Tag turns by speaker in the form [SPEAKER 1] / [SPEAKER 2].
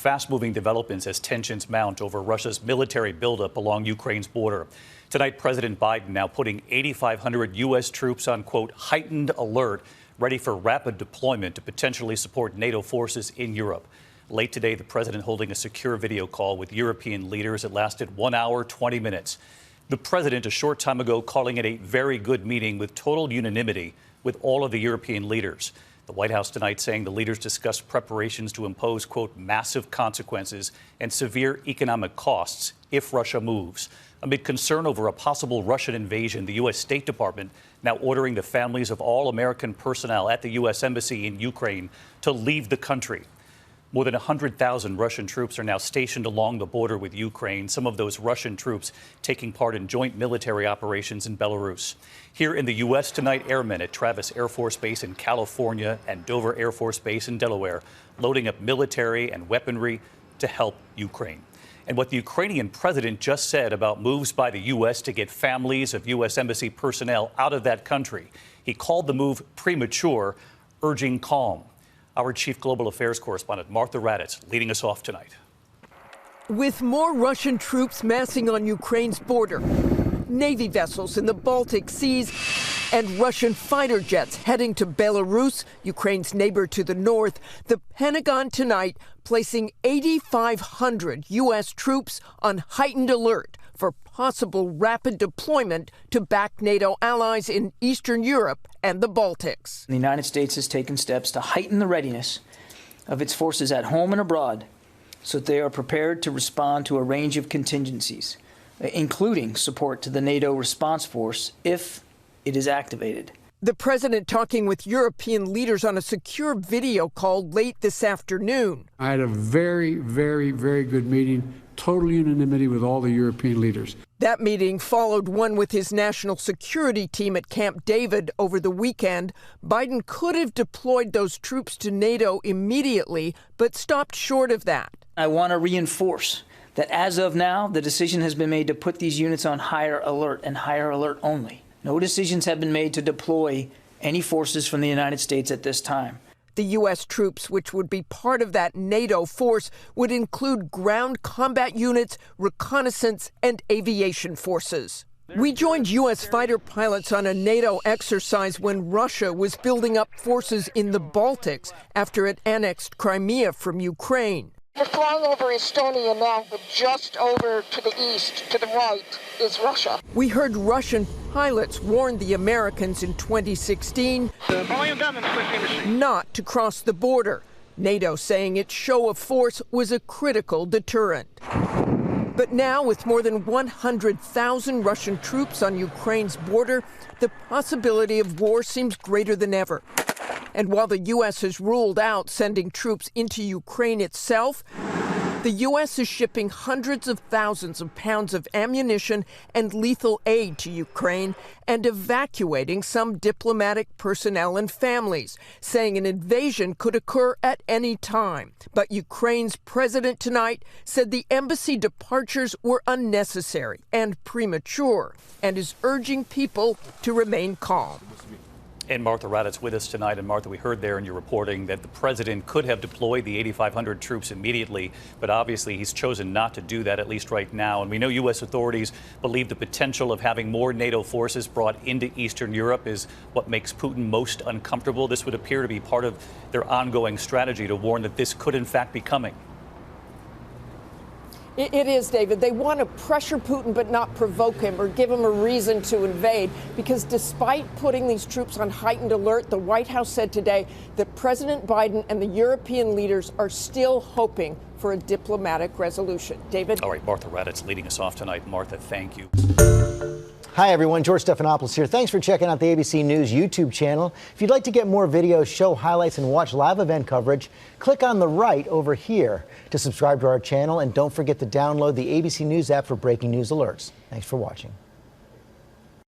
[SPEAKER 1] fast-moving developments as tensions mount over Russia's military buildup along Ukraine's border. Tonight, President Biden now putting 8,500 U.S. troops on, quote, heightened alert, ready for rapid deployment to potentially support NATO forces in Europe. Late today, the president holding a secure video call with European leaders. It lasted 1 hour, 20 minutes. The president, a short time ago, calling it a very good meeting with total unanimity with all of the European leaders. The White House tonight saying the leaders discussed preparations to impose, quote, massive consequences and severe economic costs if Russia moves. Amid concern over a possible Russian invasion, the U.S. State Department now ordering the families of all American personnel at the U.S. Embassy in Ukraine to leave the country. More than 100,000 Russian troops are now stationed along the border with Ukraine, some of those Russian troops taking part in joint military operations in Belarus. Here in the U.S. tonight, airmen at Travis Air Force Base in California and Dover Air Force Base in Delaware loading up military and weaponry to help Ukraine. And what the Ukrainian president just said about moves by the U.S. to get families of U.S. Embassy personnel out of that country. He called the move premature, urging calm. Our chief global affairs correspondent, Martha Raddatz, leading us off tonight.
[SPEAKER 2] With more Russian troops massing on Ukraine's border, Navy vessels in the Baltic seas, and Russian fighter jets heading to Belarus, Ukraine's neighbor to the north, the Pentagon tonight placing 8,500 U.S. troops on heightened alert for possible rapid deployment to back NATO allies in Eastern Europe and the Baltics.
[SPEAKER 3] The United States has taken steps to heighten the readiness of its forces at home and abroad so that they are prepared to respond to a range of contingencies, including support to the NATO response force if it is activated.
[SPEAKER 2] The president talking with European leaders on a secure video call late this afternoon.
[SPEAKER 4] I had a very, very, very good meeting, total unanimity with all the European leaders.
[SPEAKER 2] That meeting followed one with his national security team at Camp David over the weekend. Biden could have deployed those troops to NATO immediately, but stopped short of that.
[SPEAKER 3] I want to reinforce that as of now, the decision has been made to put these units on higher alert and higher alert only. No decisions have been made to deploy any forces from the United States at this time.
[SPEAKER 2] The U.S. troops, which would be part of that NATO force, would include ground combat units, reconnaissance, and aviation forces. We joined U.S. fighter pilots on a NATO exercise when Russia was building up forces in the Baltics after it annexed Crimea from Ukraine.
[SPEAKER 5] We're flying over Estonia now, but just over to the east, to the right, is Russia.
[SPEAKER 2] We heard Russian pilots warn the Americans in 2016 not to cross the border, NATO saying its show of force was a critical deterrent. But now, with more than 100,000 Russian troops on Ukraine's border, the possibility of war seems greater than ever. And while the U.S. has ruled out sending troops into Ukraine itself, the U.S. is shipping hundreds of thousands of pounds of ammunition and lethal aid to Ukraine and evacuating some diplomatic personnel and families, saying an invasion could occur at any time. But Ukraine's president tonight said the embassy departures were unnecessary and premature and is urging people to remain calm.
[SPEAKER 1] And Martha Raddatz with us tonight. And Martha, we heard there in your reporting that the president could have deployed the 8,500 troops immediately, but obviously he's chosen not to do that, at least right now. And we know U.S. authorities believe the potential of having more NATO forces brought into Eastern Europe is what makes Putin most uncomfortable. This would appear to be part of their ongoing strategy to warn that this could in fact be coming.
[SPEAKER 2] It is, David. They want to pressure Putin but not provoke him or give him a reason to invade, because despite putting these troops on heightened alert, the White House said today that President Biden and the European leaders are still hoping for a diplomatic resolution. David?
[SPEAKER 1] All right, Martha Raddatz leading us off tonight. Martha, thank you.
[SPEAKER 6] Hi, everyone. George Stephanopoulos here. Thanks for checking out the ABC News YouTube channel. If you'd like to get more videos, show highlights, and watch live event coverage, click on the right over here to subscribe to our channel. And don't forget to download the ABC News app for breaking news alerts. Thanks for watching.